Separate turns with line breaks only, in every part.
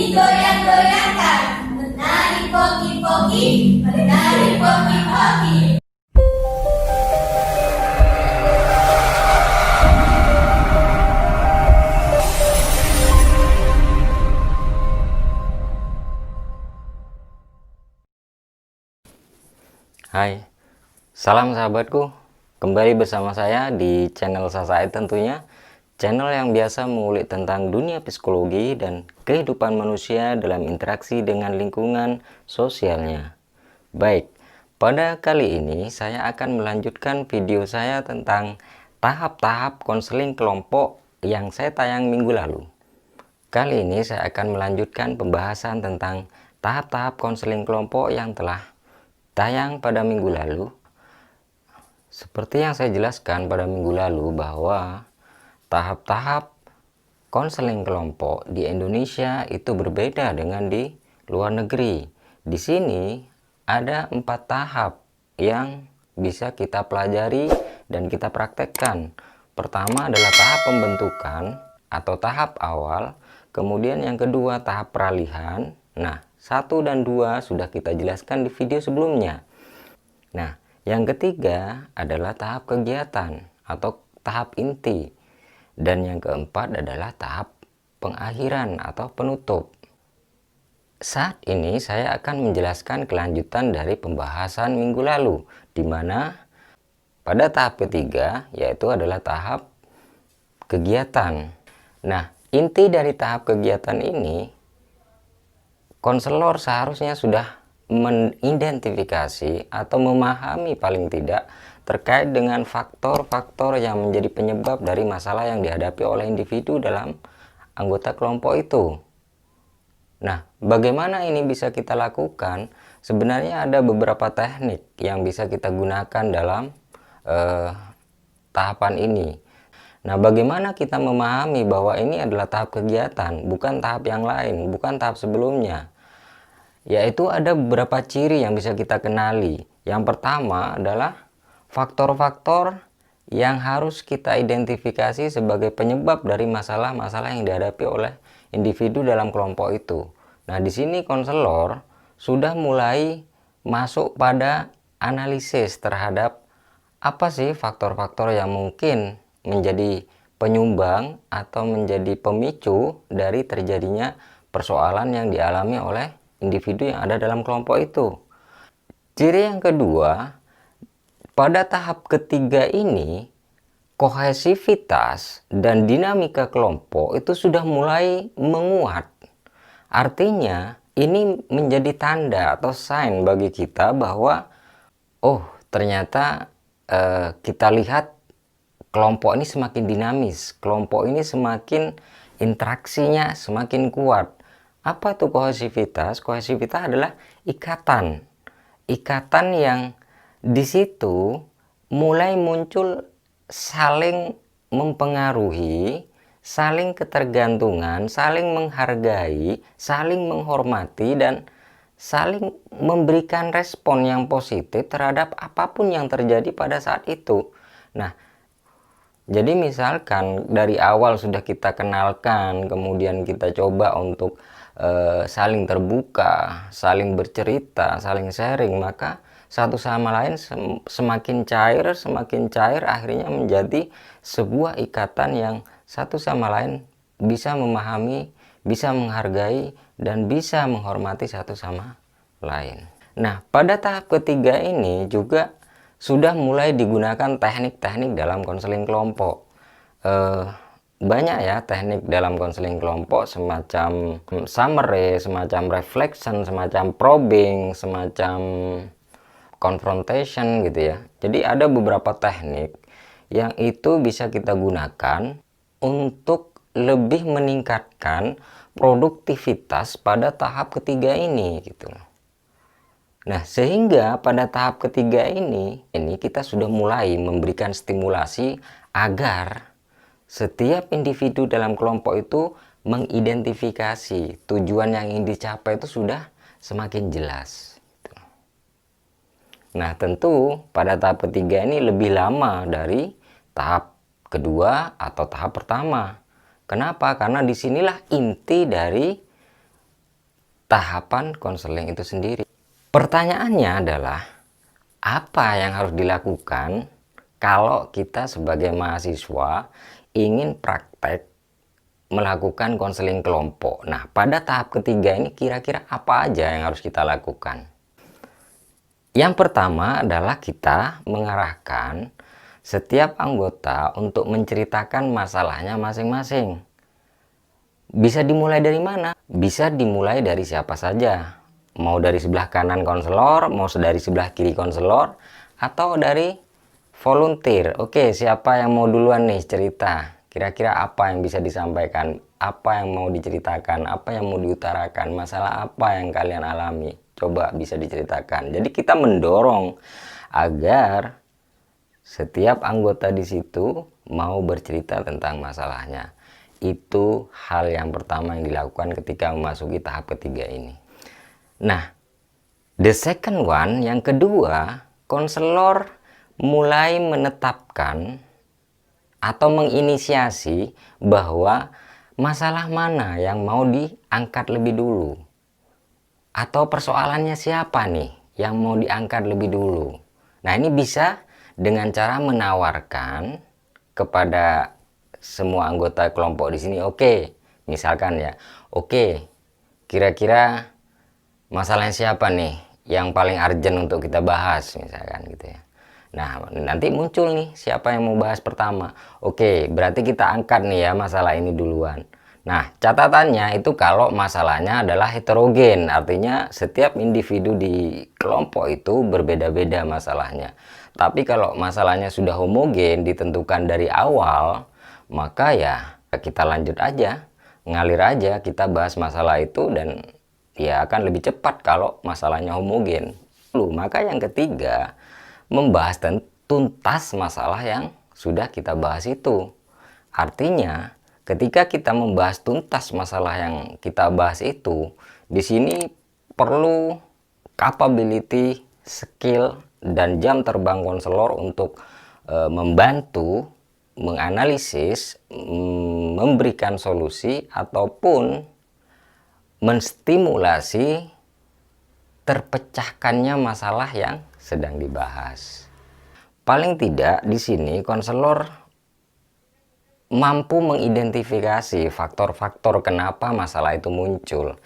digoyang-goyangkan, menari poki-poki, menari poki-poki.
Hai, salam sahabatku. Kembali bersama saya di channel Sasai tentunya. Channel yang biasa mengulik tentang dunia psikologi dan kehidupan manusia dalam interaksi dengan lingkungan sosialnya. Baik, pada kali ini saya akan melanjutkan video saya tentang tahap-tahap konseling kelompok yang saya tayang minggu lalu. Kali ini saya akan melanjutkan pembahasan tentang tahap-tahap konseling kelompok yang telah tayang pada minggu lalu. Seperti yang saya jelaskan pada minggu lalu bahwa tahap-tahap konseling kelompok di Indonesia itu berbeda dengan di luar negeri. Di sini ada 4 tahap yang bisa kita pelajari dan kita praktekkan. Pertama adalah tahap pembentukan atau tahap awal. Kemudian yang kedua tahap peralihan. Nah, 1 dan 2 sudah kita jelaskan di video sebelumnya. Nah, yang ketiga adalah tahap kegiatan atau tahap inti. Dan yang keempat adalah tahap pengakhiran atau penutup. Saat ini saya akan menjelaskan kelanjutan dari pembahasan minggu lalu, di mana pada tahap ketiga yaitu adalah tahap kegiatan. Nah, inti dari tahap kegiatan ini, konselor seharusnya sudah mengidentifikasi atau memahami paling tidak terkait dengan faktor-faktor yang menjadi penyebab dari masalah yang dihadapi oleh individu dalam anggota kelompok itu. Nah, bagaimana ini bisa kita lakukan? Sebenarnya ada beberapa teknik yang bisa kita gunakan dalam tahapan ini. Nah, bagaimana kita memahami bahwa ini adalah tahap kegiatan, bukan tahap yang lain, bukan tahap sebelumnya? Yaitu ada beberapa ciri yang bisa kita kenali. Yang pertama adalah faktor-faktor yang harus kita identifikasi sebagai penyebab dari masalah-masalah yang dihadapi oleh individu dalam kelompok itu. Nah, di sini konselor sudah mulai masuk pada analisis terhadap apa sih faktor-faktor yang mungkin menjadi penyumbang atau menjadi pemicu dari terjadinya persoalan yang dialami oleh individu yang ada dalam kelompok itu. Ciri yang kedua, pada tahap ketiga ini, kohesivitas dan dinamika kelompok itu sudah mulai menguat. Artinya, ini menjadi tanda atau sign bagi kita bahwa, oh, ternyata kita lihat kelompok ini semakin dinamis, kelompok ini semakin interaksinya semakin kuat. Apa itu kohesivitas? Kohesivitas adalah ikatan. Ikatan yang di situ mulai muncul saling mempengaruhi, saling ketergantungan, saling menghargai, saling menghormati, dan saling memberikan respon yang positif terhadap apapun yang terjadi pada saat itu. Nah, jadi misalkan dari awal sudah kita kenalkan, kemudian kita coba untuk saling terbuka, saling bercerita, saling sharing, maka satu sama lain semakin cair, akhirnya menjadi sebuah ikatan yang satu sama lain bisa memahami, bisa menghargai, dan bisa menghormati satu sama lain. Nah, pada tahap ketiga ini juga sudah mulai digunakan teknik-teknik dalam konseling kelompok. Banyak ya teknik dalam konseling kelompok, semacam summary, semacam reflection, semacam probing, semacam confrontation gitu ya. Jadi ada beberapa teknik yang itu bisa kita gunakan untuk lebih meningkatkan produktivitas pada tahap ketiga ini gitu. Nah, sehingga pada tahap ketiga ini kita sudah mulai memberikan stimulasi agar setiap individu dalam kelompok itu mengidentifikasi tujuan yang ingin dicapai itu sudah semakin jelas. Nah, tentu pada tahap ketiga ini lebih lama dari tahap kedua atau tahap pertama. Kenapa? Karena disinilah inti dari tahapan konseling itu sendiri. Pertanyaannya adalah, apa yang harus dilakukan kalau kita sebagai mahasiswa ingin praktek melakukan konseling kelompok? Nah, pada tahap ketiga ini kira-kira apa aja yang harus kita lakukan? Yang pertama adalah kita mengarahkan setiap anggota untuk menceritakan masalahnya masing-masing. Bisa dimulai dari mana? Bisa dimulai dari siapa saja. Mau dari sebelah kanan konselor, mau dari sebelah kiri konselor, atau dari volunteer. Oke, siapa yang mau duluan nih cerita? Kira-kira apa yang bisa disampaikan? Apa yang mau diceritakan? Apa yang mau diutarakan? Masalah apa yang kalian alami? Coba bisa diceritakan. Jadi kita mendorong agar setiap anggota di situ mau bercerita tentang masalahnya. Itu hal yang pertama yang dilakukan ketika memasuki tahap ketiga ini. Nah, the second one, yang kedua, konselor mulai menetapkan atau menginisiasi bahwa masalah mana yang mau diangkat lebih dulu. Atau persoalannya siapa nih yang mau diangkat lebih dulu. Nah, ini bisa dengan cara menawarkan kepada semua anggota kelompok di sini, oke, misalkan ya, oke, kira-kira masalahnya siapa nih yang paling urgent untuk kita bahas, misalkan gitu ya. Nah, nanti muncul nih siapa yang mau bahas pertama. Oke, berarti kita angkat nih ya masalah ini duluan. Nah, catatannya itu kalau masalahnya adalah heterogen, artinya setiap individu di kelompok itu berbeda-beda masalahnya. Tapi kalau masalahnya sudah homogen, ditentukan dari awal, maka ya kita lanjut aja, ngalir aja, kita bahas masalah itu dan ya akan lebih cepat kalau masalahnya homogen. Maka yang ketiga, membahas tuntas masalah yang sudah kita bahas itu. Artinya, ketika kita membahas tuntas masalah yang kita bahas itu, di sini perlu capability, skill, dan jam terbang konselor untuk membantu menganalisis, memberikan solusi, ataupun menstimulasi terpecahkannya masalah yang sedang dibahas. Paling tidak di sini konselor mampu mengidentifikasi faktor-faktor kenapa masalah itu muncul,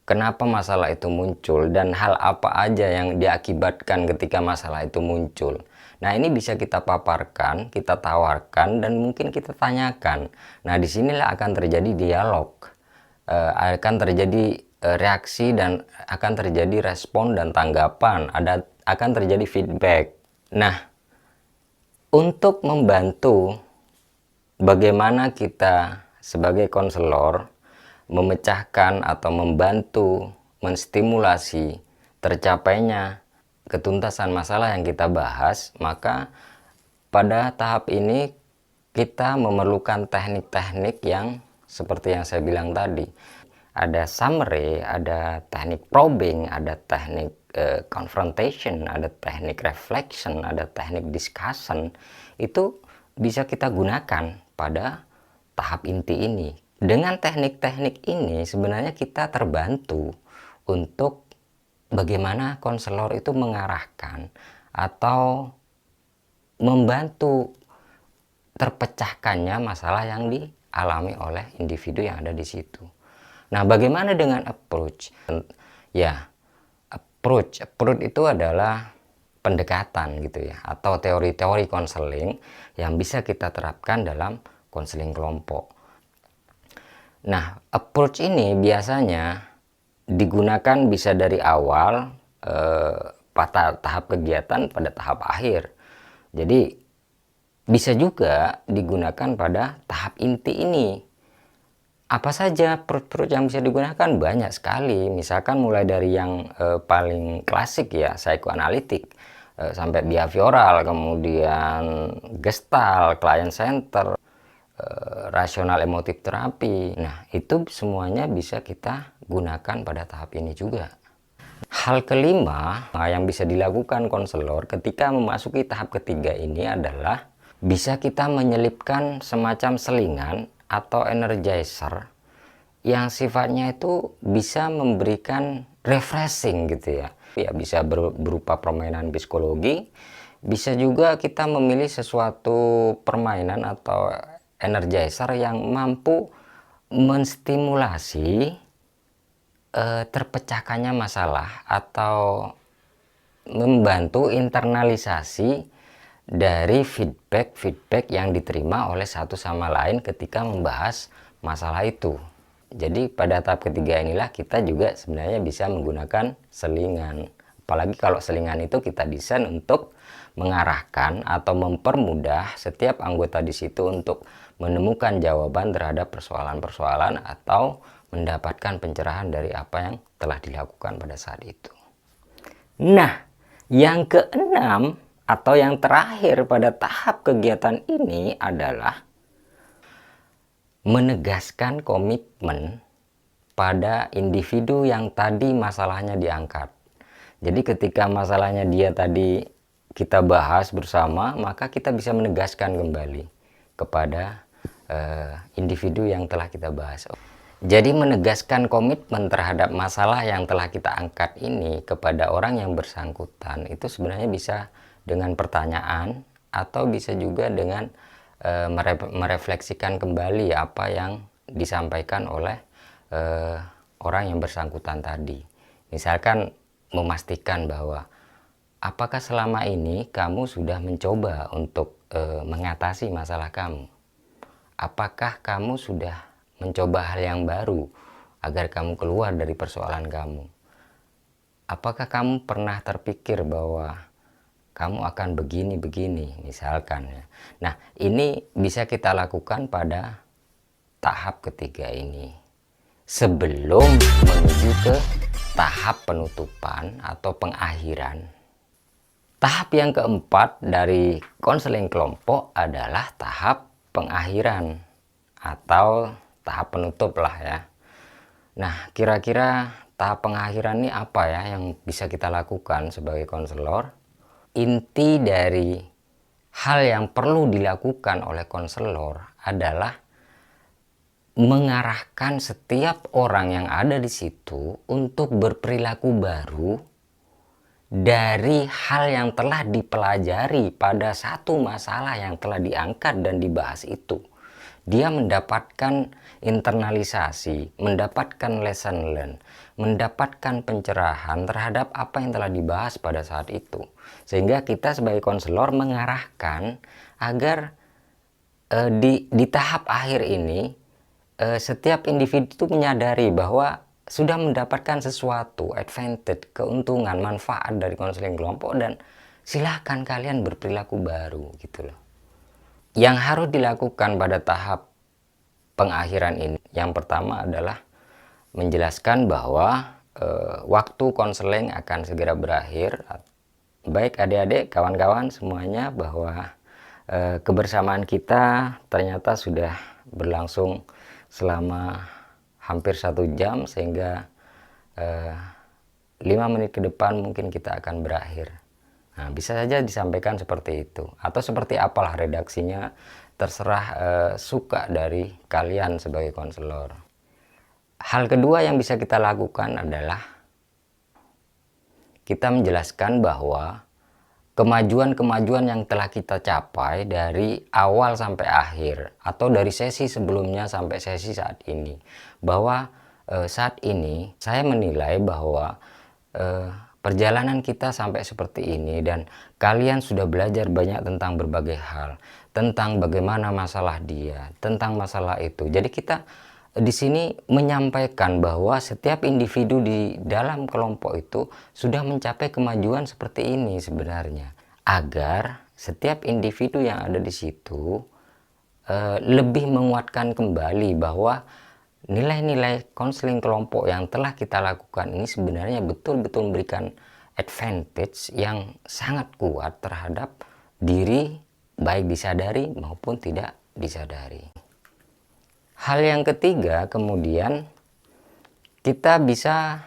kenapa masalah itu muncul, dan hal apa aja yang diakibatkan ketika masalah itu muncul. Nah, ini bisa kita paparkan, kita tawarkan, dan mungkin kita tanyakan. Nah, disinilah akan terjadi dialog, akan terjadi reaksi, dan akan terjadi respon dan tanggapan, akan terjadi feedback. Nah, untuk membantu bagaimana kita sebagai konselor memecahkan atau membantu menstimulasi tercapainya ketuntasan masalah yang kita bahas, maka pada tahap ini kita memerlukan teknik-teknik yang seperti yang saya bilang tadi. Ada summary, ada teknik probing, ada teknik confrontation, ada teknik reflection, ada teknik discussion. Itu bisa kita gunakan pada tahap inti ini. Dengan teknik-teknik ini sebenarnya kita terbantu untuk bagaimana konselor itu mengarahkan atau membantu terpecahkannya masalah yang dialami oleh individu yang ada di situ. Nah, bagaimana dengan approach? Ya, approach itu adalah pendekatan gitu ya, atau teori-teori konseling yang bisa kita terapkan dalam konseling kelompok. Nah, approach ini biasanya digunakan bisa dari awal pada tahap kegiatan pada tahap akhir. Jadi bisa juga digunakan pada tahap inti ini. Apa saja approach yang bisa digunakan? Banyak sekali. Misalkan mulai dari yang paling klasik ya, psychoanalytic, sampai behavioral, kemudian gestalt, client center, rasional emotif terapi. Nah, itu semuanya bisa kita gunakan pada tahap ini juga. Hal kelima yang bisa dilakukan konselor ketika memasuki tahap ketiga ini adalah bisa kita menyelipkan semacam selingan atau energizer yang sifatnya itu bisa memberikan refreshing gitu ya. Ya bisa berupa permainan psikologi, bisa juga kita memilih sesuatu permainan atau energizer yang mampu menstimulasi terpecahkannya masalah atau membantu internalisasi dari feedback yang diterima oleh satu sama lain ketika membahas masalah itu. Jadi pada tahap ketiga inilah kita juga sebenarnya bisa menggunakan selingan. Apalagi kalau selingan itu kita desain untuk mengarahkan atau mempermudah setiap anggota di situ untuk menemukan jawaban terhadap persoalan-persoalan atau mendapatkan pencerahan dari apa yang telah dilakukan pada saat itu. Nah, yang keenam atau yang terakhir pada tahap kegiatan ini adalah menegaskan komitmen pada individu yang tadi masalahnya diangkat. Jadi ketika masalahnya dia tadi kita bahas bersama, maka kita bisa menegaskan kembali kepada individu yang telah kita bahas. Jadi menegaskan komitmen terhadap masalah yang telah kita angkat ini kepada orang yang bersangkutan itu sebenarnya bisa dengan pertanyaan atau bisa juga dengan merefleksikan kembali apa yang disampaikan oleh orang yang bersangkutan tadi. Misalkan memastikan bahwa apakah selama ini kamu sudah mencoba untuk mengatasi masalah kamu? Apakah kamu sudah mencoba hal yang baru agar kamu keluar dari persoalan kamu? Apakah kamu pernah terpikir bahwa kamu akan begini-begini misalkan ya. Nah, ini bisa kita lakukan pada tahap ketiga ini sebelum menuju ke tahap penutupan atau pengakhiran. Tahap yang keempat dari konseling kelompok adalah tahap pengakhiran atau tahap penutup lah ya. Nah, kira-kira tahap pengakhiran ini apa ya yang bisa kita lakukan sebagai konselor? Inti dari hal yang perlu dilakukan oleh konselor adalah mengarahkan setiap orang yang ada di situ untuk berperilaku baru dari hal yang telah dipelajari pada satu masalah yang telah diangkat dan dibahas itu. Dia mendapatkan internalisasi, mendapatkan lesson learn, mendapatkan pencerahan terhadap apa yang telah dibahas pada saat itu. Sehingga kita sebagai konselor mengarahkan agar di tahap akhir ini setiap individu itu menyadari bahwa sudah mendapatkan sesuatu, advantage, keuntungan, manfaat dari konseling kelompok dan silahkan kalian berperilaku baru gitu loh. Yang harus dilakukan pada tahap pengakhiran ini, yang pertama adalah menjelaskan bahwa waktu konseling akan segera berakhir. Baik adik-adik, kawan-kawan semuanya, bahwa kebersamaan kita ternyata sudah berlangsung selama hampir 1 jam, sehingga 5 menit ke depan mungkin kita akan berakhir. Nah, bisa saja disampaikan seperti itu atau seperti apalah redaksinya, terserah suka dari kalian sebagai konselor. Hal kedua yang bisa kita lakukan adalah kita menjelaskan bahwa kemajuan-kemajuan yang telah kita capai dari awal sampai akhir atau dari sesi sebelumnya sampai sesi saat ini, bahwa saat ini saya menilai bahwa perjalanan kita sampai seperti ini dan kalian sudah belajar banyak tentang berbagai hal, tentang bagaimana masalah dia, tentang masalah itu. Jadi kita di sini menyampaikan bahwa setiap individu di dalam kelompok itu sudah mencapai kemajuan seperti ini sebenarnya, agar setiap individu yang ada di situ lebih menguatkan kembali bahwa nilai-nilai konseling kelompok yang telah kita lakukan ini sebenarnya betul-betul memberikan advantage yang sangat kuat terhadap diri, baik disadari maupun tidak disadari. Hal yang ketiga, kemudian kita bisa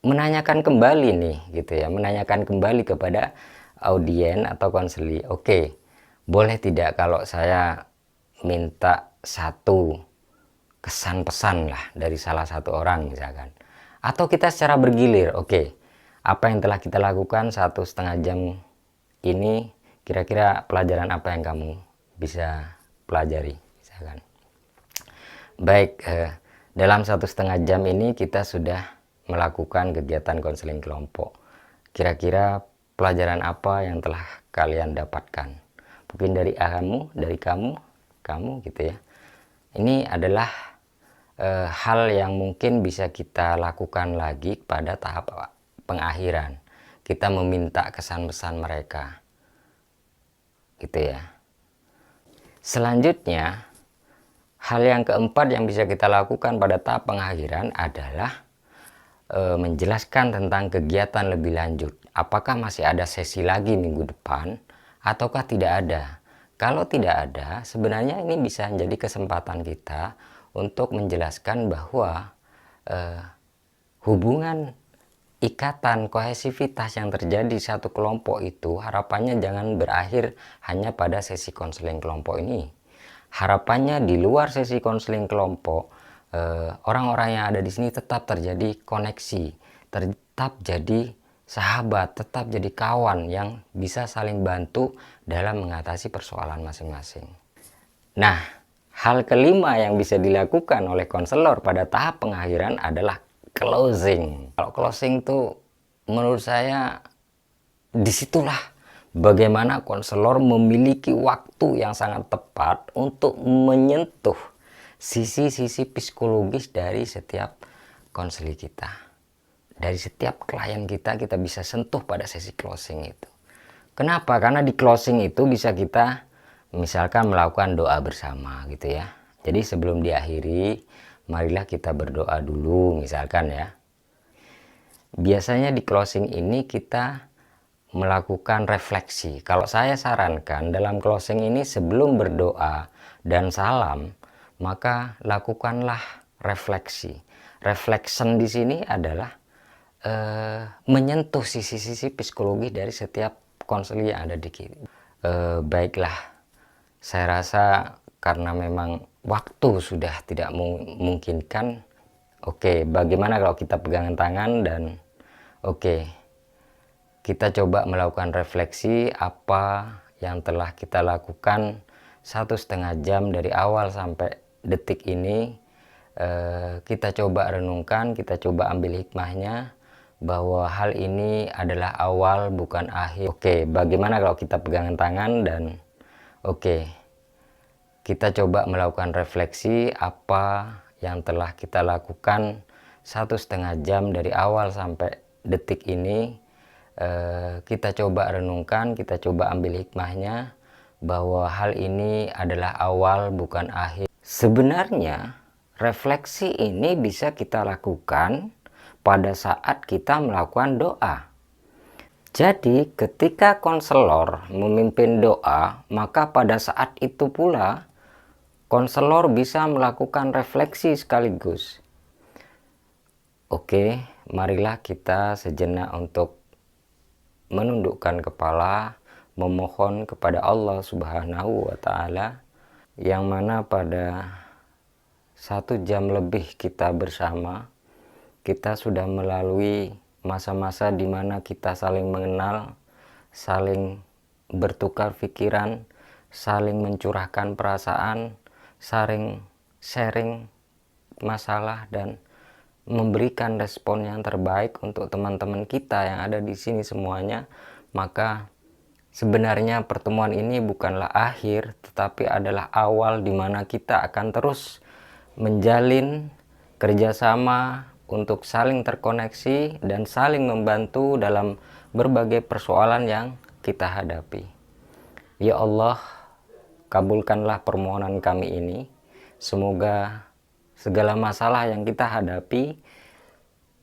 menanyakan kembali nih gitu ya, menanyakan kembali kepada audien atau konseli. Oke, boleh tidak kalau saya minta satu kesan pesan lah dari salah satu orang misalkan. Atau kita secara bergilir, oke, apa yang telah kita lakukan 1,5 jam ini, kira-kira pelajaran apa yang kamu bisa pelajari misalkan. Baik, dalam 1,5 jam ini kita sudah melakukan kegiatan konseling kelompok. Kira-kira pelajaran apa yang telah kalian dapatkan? Mungkin dari dari kamu gitu ya. Ini adalah hal yang mungkin bisa kita lakukan lagi pada tahap pengakhiran. Kita meminta kesan-pesan mereka. Gitu ya. Selanjutnya, hal yang keempat yang bisa kita lakukan pada tahap pengakhiran adalah menjelaskan tentang kegiatan lebih lanjut. Apakah masih ada sesi lagi minggu depan ataukah tidak ada? Kalau tidak ada, sebenarnya ini bisa menjadi kesempatan kita untuk menjelaskan bahwa hubungan ikatan kohesivitas yang terjadi satu kelompok itu harapannya jangan berakhir hanya pada sesi konseling kelompok ini. Harapannya di luar sesi konseling kelompok, orang-orang yang ada di sini tetap terjadi koneksi, tetap jadi sahabat, tetap jadi kawan yang bisa saling bantu dalam mengatasi persoalan masing-masing. Nah, hal kelima yang bisa dilakukan oleh konselor pada tahap pengakhiran adalah closing. Kalau closing tuh menurut saya disitulah bagaimana konselor memiliki waktu yang sangat tepat untuk menyentuh sisi-sisi psikologis dari setiap konseling kita. Dari setiap klien kita bisa sentuh pada sesi closing itu. Kenapa? Karena di closing itu bisa kita misalkan melakukan doa bersama gitu ya. Jadi sebelum diakhiri, marilah kita berdoa dulu misalkan ya. Biasanya di closing ini kita melakukan refleksi. Kalau saya sarankan dalam closing ini sebelum berdoa dan salam, maka lakukanlah refleksi. Reflection di sini adalah menyentuh sisi-sisi psikologi dari setiap konseling yang ada di kiri. Baiklah, saya rasa karena memang waktu sudah tidak memungkinkan. Oke, bagaimana kalau kita pegangan tangan dan kita coba melakukan refleksi apa yang telah kita lakukan 1,5 jam dari awal sampai detik ini. Kita coba renungkan, kita coba ambil hikmahnya bahwa hal ini adalah awal bukan akhir. Oke, bagaimana kalau kita pegangan tangan dan kita coba melakukan refleksi apa yang telah kita lakukan 1,5 jam dari awal sampai detik ini. Kita coba renungkan, kita coba ambil hikmahnya bahwa hal ini adalah awal bukan akhir. Sebenarnya refleksi ini bisa kita lakukan pada saat kita melakukan doa. Jadi ketika konselor memimpin doa, maka pada saat itu pula konselor bisa melakukan refleksi sekaligus. Oke, marilah kita sejenak untuk menundukkan kepala, memohon kepada Allah Subhanahu wa Ta'ala, yang mana pada 1 jam lebih kita bersama, kita sudah melalui masa-masa di mana kita saling mengenal, saling bertukar pikiran, saling mencurahkan perasaan, saling sharing masalah dan memberikan respon yang terbaik untuk teman-teman kita yang ada di sini semuanya. Maka sebenarnya pertemuan ini bukanlah akhir, tetapi adalah awal di mana kita akan terus menjalin kerjasama untuk saling terkoneksi dan saling membantu dalam berbagai persoalan yang kita hadapi. Ya Allah, kabulkanlah permohonan kami ini. Semoga segala masalah yang kita hadapi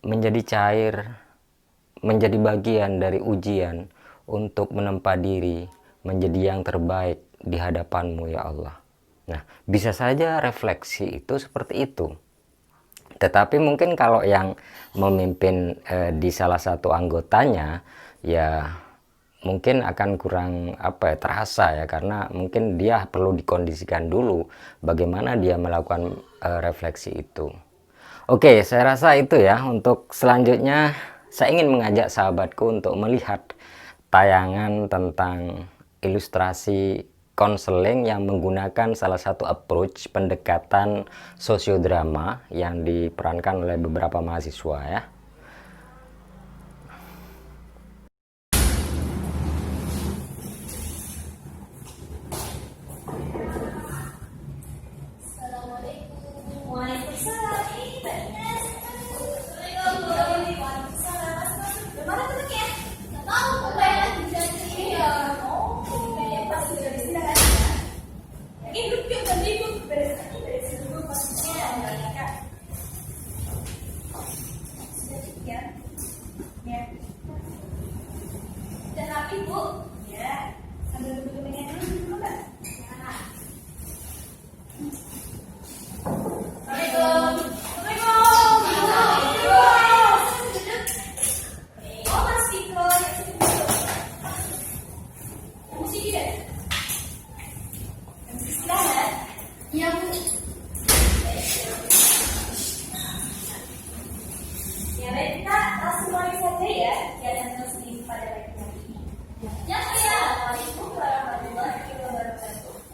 menjadi cair, menjadi bagian dari ujian untuk menempa diri menjadi yang terbaik di hadapan-Mu ya Allah. Nah, bisa saja refleksi itu seperti itu. Tetapi mungkin kalau yang memimpin di salah satu anggotanya, ya mungkin akan kurang terasa ya, karena mungkin dia perlu dikondisikan dulu bagaimana dia melakukan refleksi itu. Oke, saya rasa itu ya. Untuk selanjutnya saya ingin mengajak sahabatku untuk melihat tayangan tentang ilustrasi konseling yang menggunakan salah satu approach pendekatan sosiodrama yang diperankan oleh beberapa mahasiswa ya.
Waalaikumsalam. Ini Mbak Ines. Waalaikumsalam. Gimana tuh ya? Nggak tahu, kayak lagi janji ya. Oh, kayak pasti udah disediakan ya. Ini duduk yuk, ganti yuk. Beresin dulu posisinya. Ya, Kak. Sudah cukup ya? Ya. Sudah rapi, Bu? Ya. Sambil duduk dengan dulu, Mbak. Ya.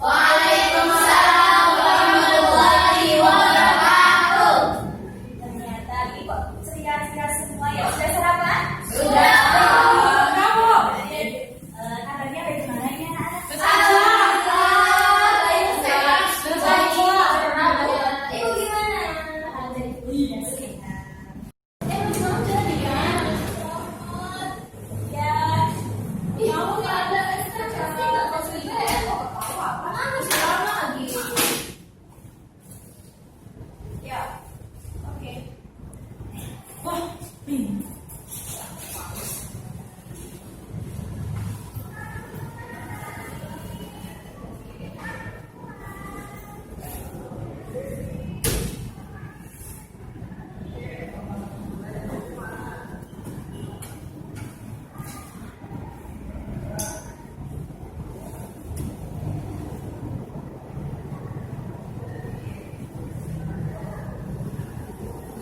Waalaikumsalam warahmatullahi wabarakatuh. Ternyata ini kok ceria-ceria semua ya. Sudah sarapan? Sudah. Kamu? Kabarnya bagaimana ya anak-anak? Ibu gimana? Iya, sehat. Mau jalan di mana? Ya. Kamu nggak ada Instagram? Mana sih lama lagi? Ya. Oke. Wah.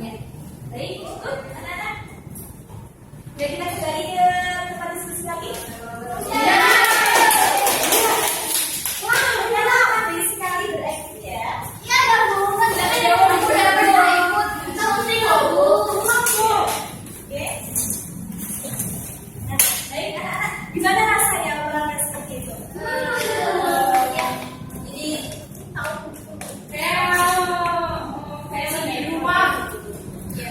Ya. Baik, cukup anak-anak. Jadi kita kembali ke tempat diskusi lagi. Ya. Wah, ternyata pandai sekali bereaksi ya. Iya dong, Bu. Kan tidak ada orang muda yang mau ikut. Kita penting loh, Bu. Oke. Nah, baik anak-anak. Gimana rasanya olahraga seperti itu? Ya. Jadi kayak di rumah. Ya.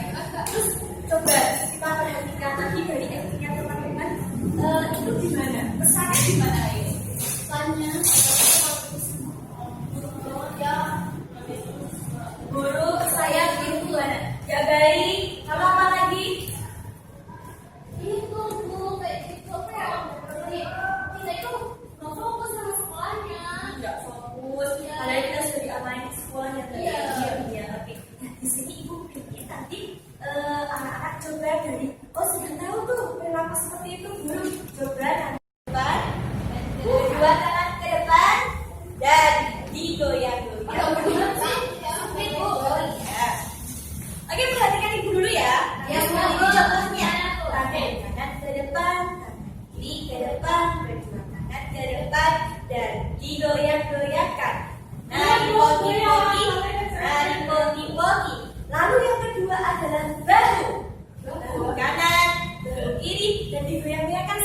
Terus coba kita perhatikan lagi dari actingnya teman-teman. Itu gimana? Pesannya gimana ini? Pesannya guru saya itu gak baik. Kalau apa lagi? Itu Bu, kayak gitu kita itu nggak fokus sama sekolahnya. Nggak fokus. Padahal kita sudah diamanin di sekolahnya. Iya. Oke. Nah, di sini Ibu ingin nanti anak-anak coba dari sudah tahu tuh perilaku seperti itu, guru coba nanti depan, dua tangan ke depan dan digoyang-goyang. Ibu. Oke, perhatikan Ibu dulu ya. Yang ini contohnya. Tangan ke depan, tangan kiri ke depan, kedua tangan ke depan dan digoyang-goyangkan. Nari poki-poki, nari poki-poki. Lalu yang kedua adalah bahu. Bahu kanan, bahu kiri dan digoyang-goyangkan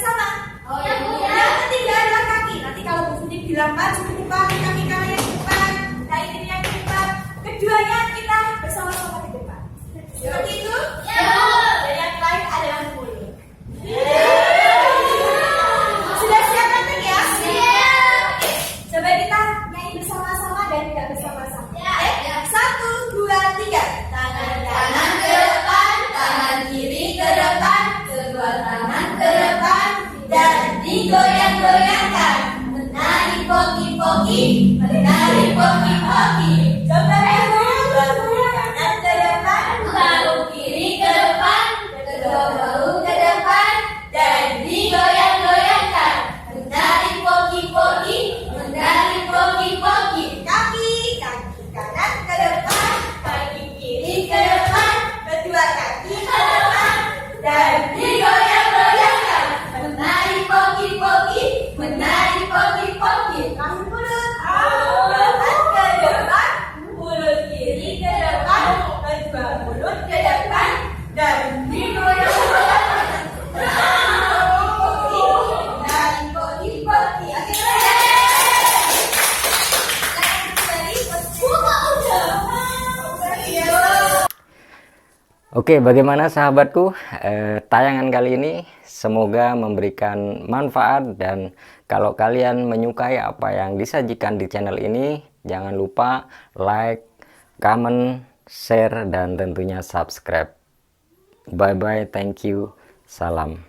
Oke, bagaimana sahabatku? Tayangan kali ini semoga memberikan manfaat, dan kalau kalian menyukai apa yang disajikan di channel ini, jangan lupa like, comment, share, dan tentunya subscribe. Bye bye, thank you, salam.